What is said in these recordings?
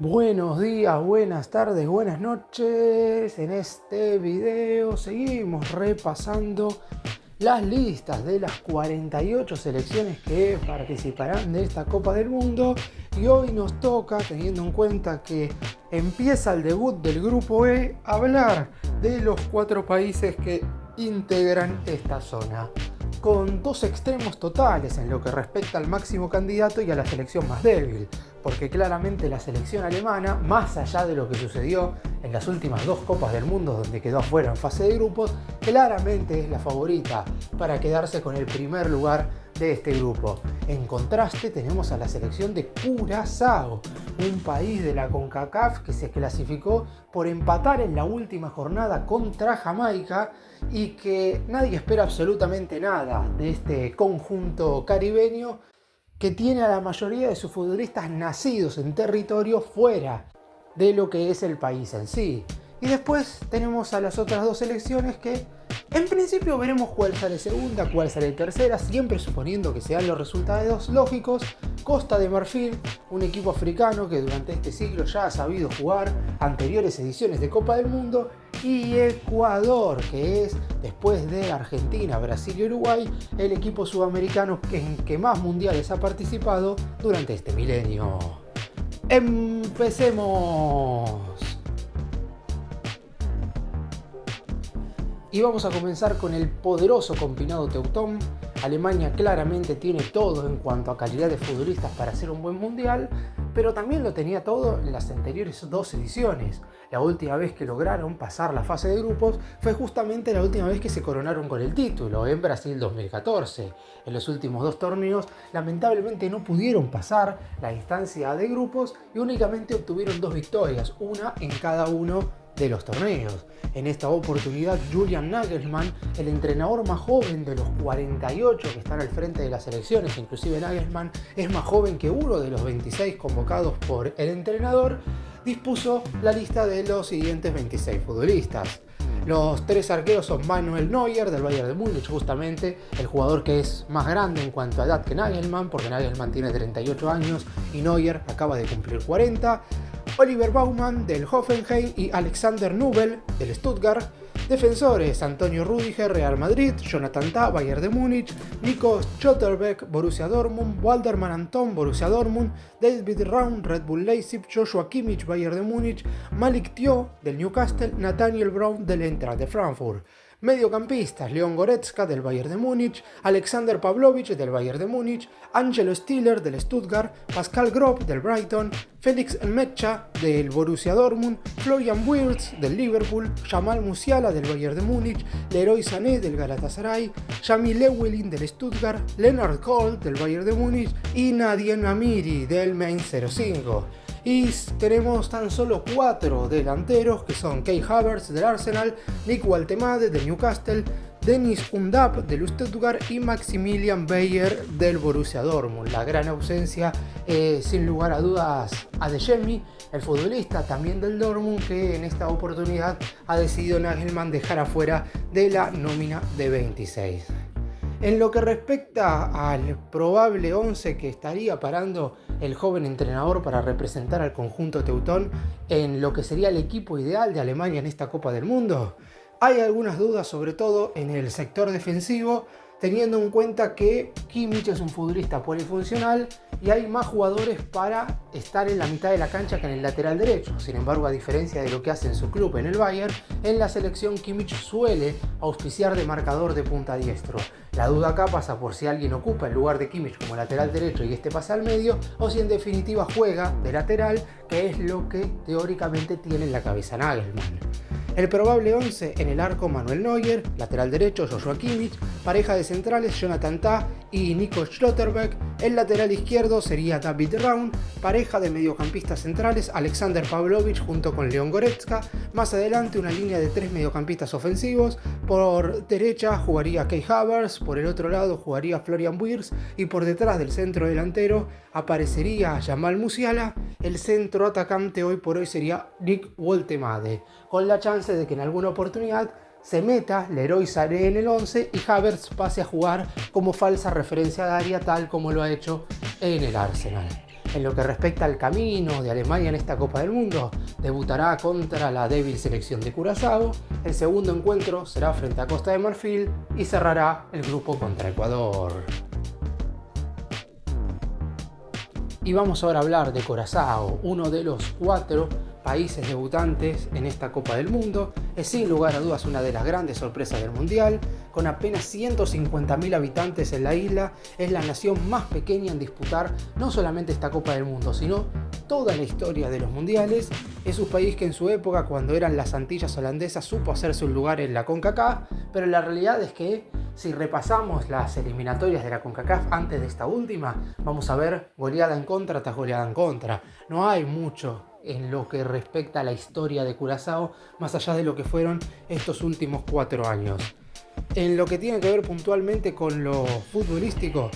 Buenos días, buenas tardes, buenas noches. En este video seguimos repasando las listas de las 48 selecciones que participarán de esta Copa del Mundo. Y hoy nos toca, teniendo en cuenta que empieza el debut del Grupo E, hablar de los 4 países que integran esta zona, con dos extremos totales en lo que respecta al máximo candidato y a la selección más débil, porque claramente la selección alemana, más allá de lo que sucedió en las últimas 2 Copas del Mundo donde quedó afuera en fase de grupos, claramente es la favorita para quedarse con el primer lugar de este grupo. En contraste tenemos a la selección de Curazao, un país de la CONCACAF que se clasificó por empatar en la última jornada contra Jamaica y que nadie espera absolutamente nada de este conjunto caribeño que tiene a la mayoría de sus futbolistas nacidos en territorio fuera de lo que es el país en sí. Y después tenemos a las otras 2 selecciones que en principio veremos cuál sale segunda, cuál sale tercera, siempre suponiendo que sean los resultados lógicos. Costa de Marfil, un equipo africano que durante este siglo ya ha sabido jugar anteriores ediciones de Copa del Mundo. Y Ecuador, que es, después de Argentina, Brasil y Uruguay, el equipo sudamericano en que más mundiales ha participado durante este milenio. ¡Empecemos! Y vamos a comenzar con el poderoso combinado teutón. Alemania claramente tiene todo en cuanto a calidad de futbolistas para hacer un buen mundial, pero también lo tenía todo en las anteriores 2 ediciones. La última vez que lograron pasar la fase de grupos fue justamente la última vez que se coronaron con el título, en Brasil 2014. En los últimos 2 torneos, lamentablemente no pudieron pasar la instancia de grupos y únicamente obtuvieron 2 victorias, una en cada uno de los torneos. En esta oportunidad, Julian Nagelsmann, el entrenador más joven de los 48 que están al frente de las selecciones, inclusive Nagelsmann es más joven que uno de los 26 convocados por el entrenador, dispuso la lista de los siguientes 26 futbolistas. Los 3 arqueros son Manuel Neuer del Bayern de Múnich, justamente el jugador que es más grande en cuanto a edad que Nagelsmann, porque Nagelsmann tiene 38 años y Neuer acaba de cumplir 40. Oliver Baumann del Hoffenheim y Alexander Nubel del Stuttgart. Defensores: Antonio Rüdiger, Real Madrid; Jonathan Tah, Bayern de Múnich; Nico Schlotterbeck, Borussia Dortmund; Waldemar Anton, Borussia Dortmund; David Raum, Red Bull Leipzig; Joshua Kimmich, Bayern de Múnich; Malik Thiaw del Newcastle; Nathaniel Brown del Eintracht de Frankfurt. Mediocampistas: Leon Goretzka del Bayern de Múnich, Alexander Pavlovich del Bayern de Múnich, Angelo Stiller del Stuttgart, Pascal Gropp del Brighton, Felix Nmecha del Borussia Dortmund, Florian Wirtz del Liverpool, Jamal Musiala del Bayern de Múnich, Leroy Sané del Galatasaray, Jamie Lewelyn del Stuttgart, Leonard Cole del Bayern de Múnich y Nadine Amiri del Mainz 05. Y tenemos tan solo 4 delanteros que son Kai Havertz del Arsenal, Nick Woltemade del Newcastle, Dennis Undav del Stuttgart y Maximilian Bayer del Borussia Dortmund. La gran ausencia, sin lugar a dudas, a Adeyemi, el futbolista también del Dortmund, que en esta oportunidad ha decidido Nagelsmann dejar afuera de la nómina de 26. En lo que respecta al probable 11 que estaría parando el joven entrenador para representar al conjunto teutón en lo que sería el equipo ideal de Alemania en esta Copa del Mundo, hay algunas dudas, sobre todo en el sector defensivo, teniendo en cuenta que Kimmich es un futbolista polifuncional y hay más jugadores para estar en la mitad de la cancha que en el lateral derecho. Sin embargo, a diferencia de lo que hace en su club en el Bayern, en la selección Kimmich suele auspiciar de marcador de punta diestro. La duda acá pasa por si alguien ocupa el lugar de Kimmich como lateral derecho y este pasa al medio, o si en definitiva juega de lateral, que es lo que teóricamente tiene en la cabeza Nagelsmann. El probable 11: en el arco Manuel Neuer, lateral derecho Joshua Kimmich, pareja de centrales Jonathan Tah y Nico Schlotterbeck, el lateral izquierdo sería David Raum, pareja de mediocampistas centrales Alexander Pavlovich junto con Leon Goretzka, más adelante una línea de 3 mediocampistas ofensivos, por derecha jugaría Kai Havertz, por el otro lado jugaría Florian Wirtz y por detrás del centro delantero aparecería Jamal Musiala. El centro atacante hoy por hoy sería Nick Woltemade, con la chance de que en alguna oportunidad se meta Leroy Sané en el 11 y Havertz pase a jugar como falsa referencia de área, tal como lo ha hecho en el Arsenal. En lo que respecta al camino de Alemania en esta Copa del Mundo, debutará contra la débil selección de Curazao, el segundo encuentro será frente a Costa de Marfil y cerrará el grupo contra Ecuador. Y vamos ahora a hablar de Curazao, uno de los 4 países debutantes en esta Copa del Mundo. Es sin lugar a dudas una de las grandes sorpresas del Mundial. Con apenas 150.000 habitantes en la isla, es la nación más pequeña en disputar no solamente esta Copa del Mundo, sino toda la historia de los mundiales. Es un país que en su época, cuando eran las Antillas holandesas, supo hacerse un lugar en la CONCACAF, pero la realidad es que si repasamos las eliminatorias de la CONCACAF antes de esta última, vamos a ver goleada en contra tras goleada en contra. No hay mucho en lo que respecta a la historia de Curazao, más allá de lo que fueron estos últimos 4 años. En lo que tiene que ver puntualmente con lo futbolístico,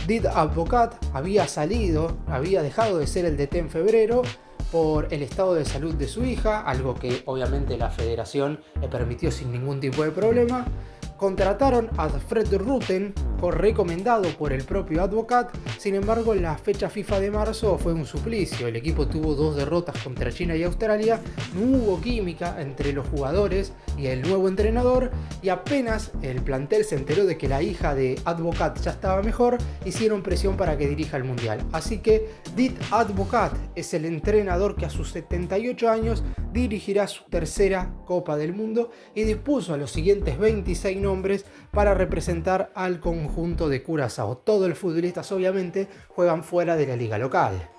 Dick Advocaat había dejado de ser el DT en febrero por el estado de salud de su hija, algo que obviamente la federación le permitió sin ningún tipo de problema. Contrataron a Fred Rutten, recomendado por el propio Advocaat. Sin embargo, la fecha FIFA de marzo fue un suplicio. El equipo tuvo 2 derrotas contra China y Australia. No hubo química entre los jugadores y el nuevo entrenador. Y apenas el plantel se enteró de que la hija de Advocaat ya estaba mejor, hicieron presión para que dirija el Mundial. Así que Dick Advocaat es el entrenador que a sus 78 años dirigirá su tercera Copa del Mundo y dispuso a los siguientes 26 nombres para representar al conjunto de Curazao. Todos los futbolistas obviamente juegan fuera de la liga local.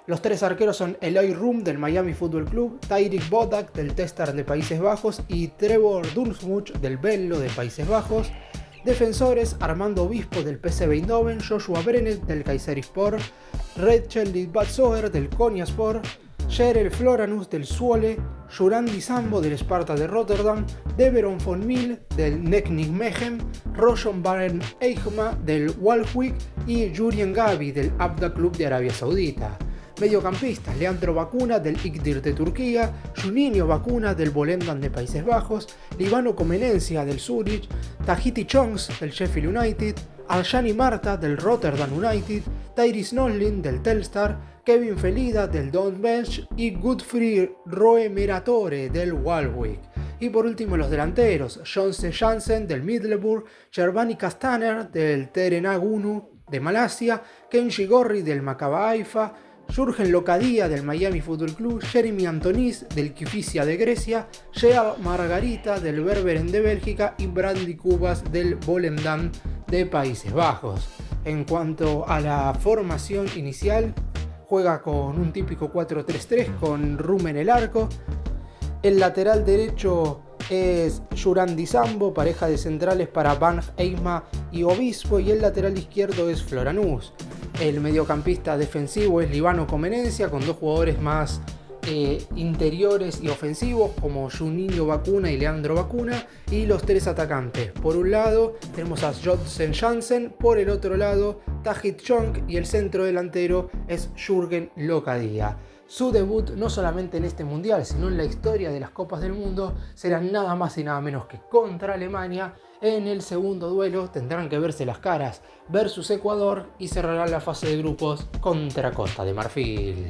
Los 3 arqueros son Eloy Room del Miami Football Club, Tariq Bodak del Telstar de Países Bajos y Trevor Dunsmuch del Venlo de Países Bajos. Defensores: Armando Obispo del PSV Eindhoven, Joshua Brenet del Kayserispor, Rachel Lidbatsoer del Konyaspor, Jerel Floranus del Zwolle, Jurandi Sambo del Sparta de Rotterdam, Deveron von Mil del Nijmegen, Roshan Baren Eijma del Waalwijk y Jurien Gabi del Abda Club de Arabia Saudita. Mediocampistas: Leandro Bacuna del İğdir de Turquía, Juninho Bacuna del Volendam de Países Bajos, Libano Comenencia del Zurich, Tahiti Chongs del Sheffield United, Aljani Marta del Rotterdam United, Tyrese Noslin del Telstar, Kevin Felida del Donetsk y Godfrey Roemeratore del Waalwijk. Y por último los delanteros: Jonse Jansen del Middelburg, Shervani Castaner del Terengganu Unu de Malasia, Kenji Gorri del Maccabi Haifa, Jurgen Locadia del Miami Football Club, Jeremy Antonis del Kifisia de Grecia, Shea Margarita del Berberen de Bélgica y Brandy Cubas del Volendam de Países Bajos. En cuanto a la formación inicial, juega con un típico 4-3-3 con Rum en el arco. El lateral derecho es Jurandi Sambo, pareja de centrales para Van Eijma y Obispo, y el lateral izquierdo es Floranus. El mediocampista defensivo es Libano Comenencia, con 2 jugadores más interiores y ofensivos como Juninho Bacuna y Leandro Bacuna, y los 3 atacantes. Por un lado tenemos a Jonse Jansen, por el otro lado Tahith Chong, y el centro delantero es Jürgen Locadia. Su debut no solamente en este mundial, sino en la historia de las Copas del Mundo, será nada más y nada menos que contra Alemania. En el segundo duelo tendrán que verse las caras versus Ecuador y cerrarán la fase de grupos contra Costa de Marfil.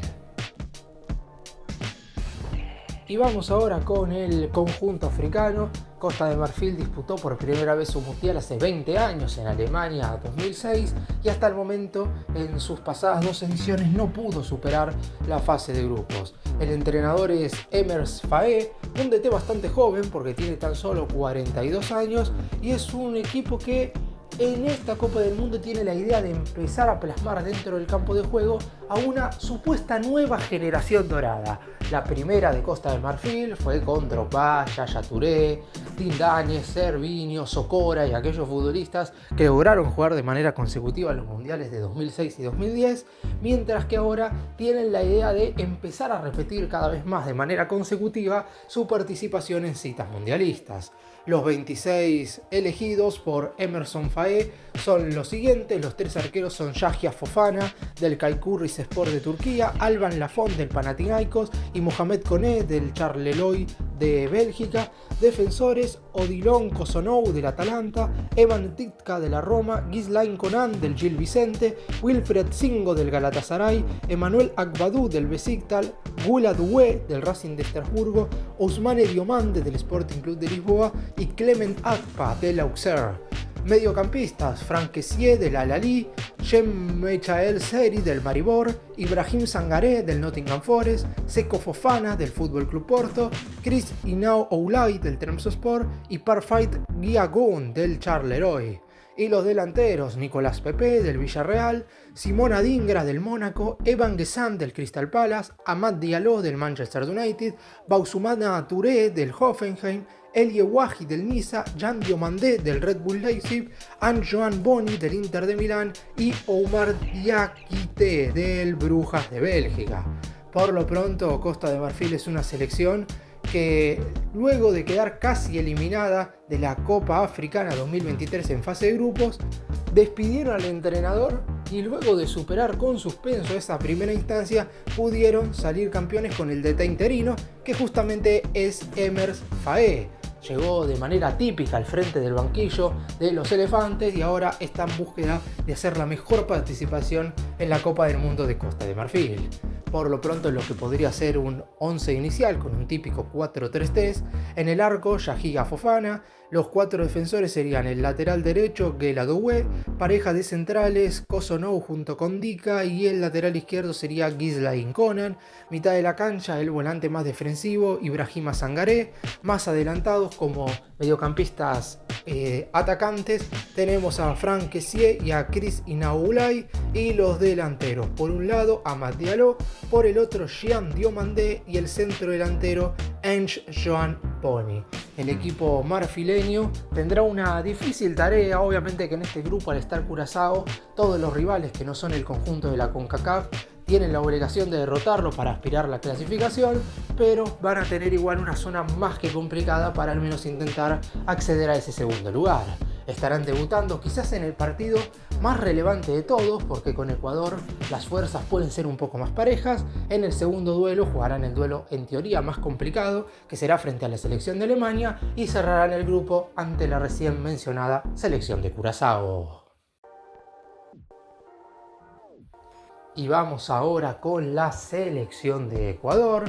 Y vamos ahora con el conjunto africano. Costa de Marfil disputó por primera vez su mundial hace 20 años en Alemania 2006 y hasta el momento en sus pasadas 2 ediciones no pudo superar la fase de grupos. El entrenador es Emers Faé, un DT bastante joven porque tiene tan solo 42 años y es un equipo que en esta Copa del Mundo tiene la idea de empezar a plasmar dentro del campo de juego a una supuesta nueva generación dorada. La primera de Costa de Marfil fue con Drogba, Yaya Touré, Tindane, Servinho, Socora y aquellos futbolistas que lograron jugar de manera consecutiva en los mundiales de 2006 y 2010, mientras que ahora tienen la idea de empezar a repetir cada vez más de manera consecutiva su participación en citas mundialistas. Los 26 elegidos por Emerson Faé FAE son los siguientes. Los 3 arqueros son Yahya Fofana del Kayseri Sport de Turquía, Alban Lafont del Panathinaikos y Mohamed Kone del Charleroi de Bélgica. Defensores: Odilon Kosonou del Atalanta, Evan Ditka de la Roma, Ghislain Conan del Gil Vicente, Wilfried Singo del Galatasaray, Emmanuel Agbadou del Besiktas, Gula Doué del Racing de Estrasburgo, Ousmane Diomande del Sporting Club de Lisboa y Clement Akpa del Auxerre. Mediocampistas: Franck Kessié del Al-Ahly, Jean-Michel Seri del Maribor, Ibrahim Sangaré del Nottingham Forest, Seko Fofana del FC Porto, Chris Inao Oulay del Trabzonspor y Parfait Guiagoun del Charleroi. Y los delanteros: Nicolas Pepe del Villarreal, Simone Adingra del Mónaco, Evan Guessant del Crystal Palace, Amad Diallo del Manchester United, Boussoumana Touré del Hoffenheim, Elie Wahi del Niza, Jan Diomandé del Red Bull Leipzig, Antoine Boni del Inter de Milán y Oumar Diakité del Brujas de Bélgica. Por lo pronto, Costa de Marfil es una selección que, luego de quedar casi eliminada de la Copa Africana 2023 en fase de grupos, despidieron al entrenador y luego de superar con suspenso esa primera instancia pudieron salir campeones con el DT interino, que justamente es Emers Faé. Llegó de manera típica al frente del banquillo de los Elefantes y ahora está en búsqueda de hacer la mejor participación en la Copa del Mundo de Costa de Marfil. Por lo pronto, lo que podría ser un 11 inicial con un típico 4-3-3, en el arco Yahya Fofana, los 4 defensores serían el lateral derecho Gela Doué, pareja de centrales Kosonou junto con Dika y el lateral izquierdo sería Ghislain Conan, mitad de la cancha el volante más defensivo Ibrahima Sangaré, más adelantados como mediocampistas atacantes tenemos a Franck Kessié y a Chris Inaoulay, y los delanteros por un lado Amad Diallo, por el otro Jean Diomandé y el centro delantero Antoine Boni. El equipo marfileño tendrá una difícil tarea, obviamente que en este grupo, al estar Curazao, todos los rivales que no son el conjunto de la CONCACAF tienen la obligación de derrotarlo para aspirar a la clasificación, pero van a tener igual una zona más que complicada para al menos intentar acceder a ese segundo lugar. Estarán debutando quizás en el partido más relevante de todos, porque con Ecuador las fuerzas pueden ser un poco más parejas. En el segundo duelo jugarán el duelo en teoría más complicado, que será frente a la selección de Alemania, y cerrarán el grupo ante la recién mencionada selección de Curazao. Y vamos ahora con la selección de Ecuador.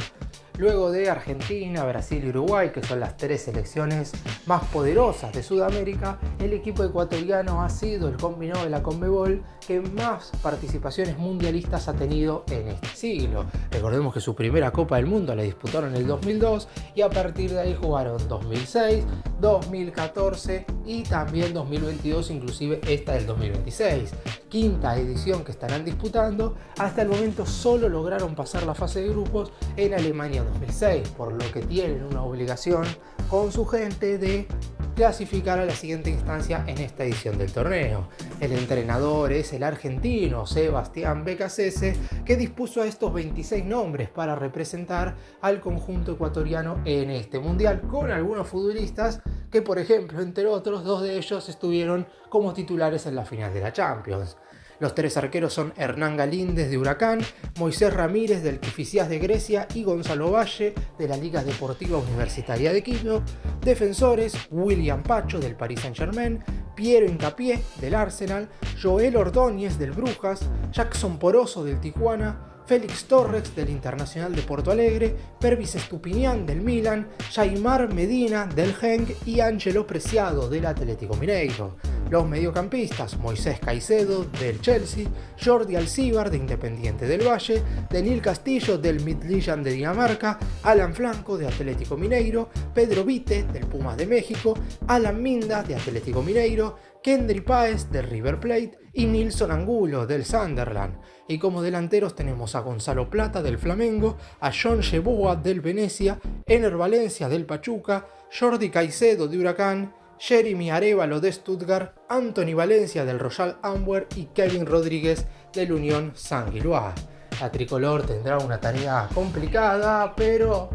Luego de Argentina, Brasil y Uruguay, que son las 3 selecciones más poderosas de Sudamérica, el equipo ecuatoriano ha sido el combinado de la Conmebol que más participaciones mundialistas ha tenido en este siglo. Recordemos que su primera Copa del Mundo la disputaron en el 2002 y a partir de ahí jugaron 2006, 2014 y también 2022, inclusive esta del 2026. Quinta edición que estarán disputando. Hasta el momento solo lograron pasar la fase de grupos en Alemania 2006, por lo que tienen una obligación con su gente de clasificar a la siguiente instancia en esta edición del torneo. El entrenador es el argentino Sebastián Beccacece, que dispuso a estos 26 nombres para representar al conjunto ecuatoriano en este mundial, con algunos futbolistas que, por ejemplo, entre otros, 2 de ellos estuvieron como titulares en la final de la Champions. Los 3 arqueros son Hernán Galíndez de Huracán, Moisés Ramírez del Kifisias de Grecia y Gonzalo Valle de la Liga Deportiva Universitaria de Quito. Defensores: William Pacho del Paris Saint-Germain, Piero Hincapié del Arsenal, Joel Ordóñez del Brujas, Jackson Poroso del Tijuana, Félix Torres del Internacional de Porto Alegre, Pervis Estupiñán del Milan, Jaimar Medina del Genk y Ángelo Preciado del Atlético Mineiro. Los mediocampistas: Moisés Caicedo del Chelsea, Jordi Alcíbar de Independiente del Valle, Daniel Castillo del Midtjylland de Dinamarca, Alan Flanco de Atlético Mineiro, Pedro Vite del Pumas de México, Alan Minda de Atlético Mineiro, Kendry Páez del River Plate y Nilson Angulo del Sunderland. Y como delanteros tenemos a Gonzalo Plata del Flamengo, a John Yeboah del Venecia, Ener Valencia del Pachuca, Jordi Caicedo de Huracán, Jeremy Arévalo de Stuttgart, Anthony Valencia del Royal Antwerp y Kevin Rodríguez del Unión Saint-Gilloise. La tricolor tendrá una tarea complicada, pero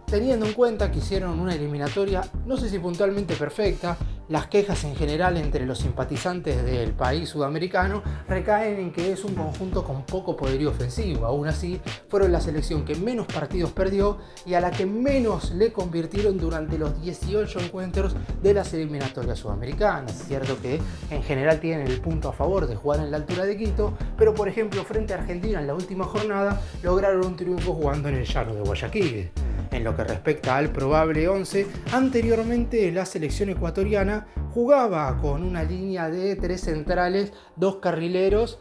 teniendo en cuenta que hicieron una eliminatoria, no sé si puntualmente perfecta, Las quejas en general entre los simpatizantes del país sudamericano recaen en que es un conjunto con poco poderío ofensivo. Aún así, fueron la selección que menos partidos perdió y a la que menos le convirtieron durante los 18 encuentros de las eliminatorias sudamericanas. Es cierto que en general tienen el punto a favor de jugar en la altura de Quito, pero por ejemplo frente a Argentina en la última jornada lograron un triunfo jugando en el llano de Guayaquil. En lo que respecta al probable 11, anteriormente la selección ecuatoriana jugaba con una línea de 3 centrales, 2 carrileros,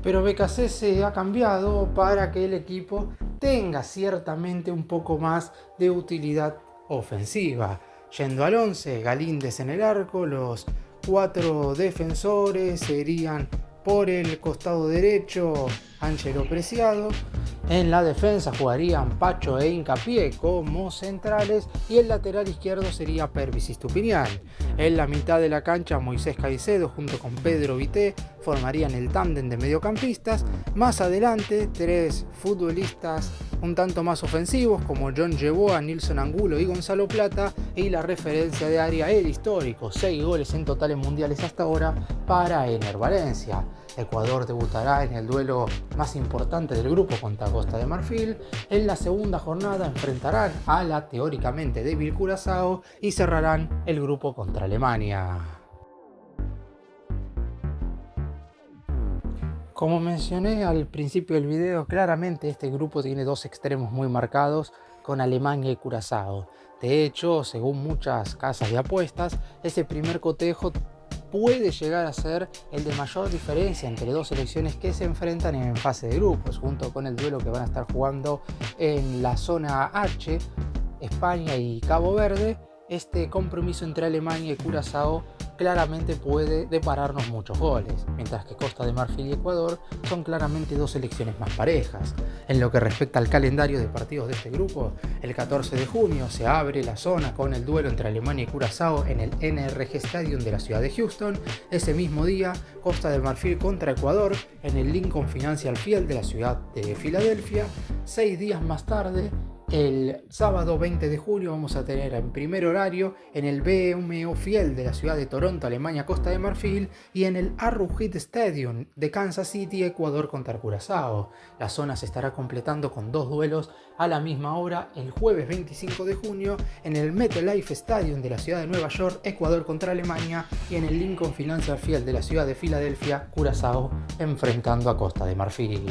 pero BKC ha cambiado para que el equipo tenga ciertamente un poco más de utilidad ofensiva. Yendo al 11, Galíndez en el arco, los 4 defensores serían por el costado derecho Ángelo Preciado. En la defensa jugarían Pacho e Hincapié como centrales y el lateral izquierdo sería Pervis Estupiñán. En la mitad de la cancha Moisés Caicedo junto con Pedro Vité formarían el tándem de mediocampistas. Más adelante 3 futbolistas un tanto más ofensivos como John Yeboah, Nilson Angulo y Gonzalo Plata, y la referencia de área el histórico 6 goles en total en mundiales hasta ahora para Ener Valencia. Ecuador debutará en el duelo más importante del grupo contra Costa de Marfil. En la segunda jornada enfrentarán a la teóricamente débil Curazao y cerrarán el grupo contra Alemania. Como mencioné al principio del video, claramente este grupo tiene 2 extremos muy marcados con Alemania y Curazao. De hecho, según muchas casas de apuestas, ese primer cotejo puede llegar a ser el de mayor diferencia entre 2 selecciones que se enfrentan en fase de grupos, junto con el duelo que van a estar jugando en la zona H, España y Cabo Verde. Este compromiso entre Alemania y Curazao claramente puede depararnos muchos goles, mientras que Costa de Marfil y Ecuador son claramente 2 selecciones más parejas. En lo que respecta al calendario de partidos de este grupo, el 14 de junio se abre la zona con el duelo entre Alemania y Curazao en el NRG Stadium de la ciudad de Houston. Ese mismo día, Costa de Marfil contra Ecuador en el Lincoln Financial Field de la ciudad de Filadelfia. 6 días más tarde, el sábado 20 de julio vamos a tener en primer horario en el BMO Field de la ciudad de Toronto, Alemania, Costa de Marfil, y en el Arrowhead Stadium de Kansas City, Ecuador contra Curazao. La zona se estará completando con 2 duelos a la misma hora el jueves 25 de junio en el MetLife Stadium de la ciudad de Nueva York, Ecuador contra Alemania, y en el Lincoln Financial Field de la ciudad de Filadelfia, Curazao enfrentando a Costa de Marfil.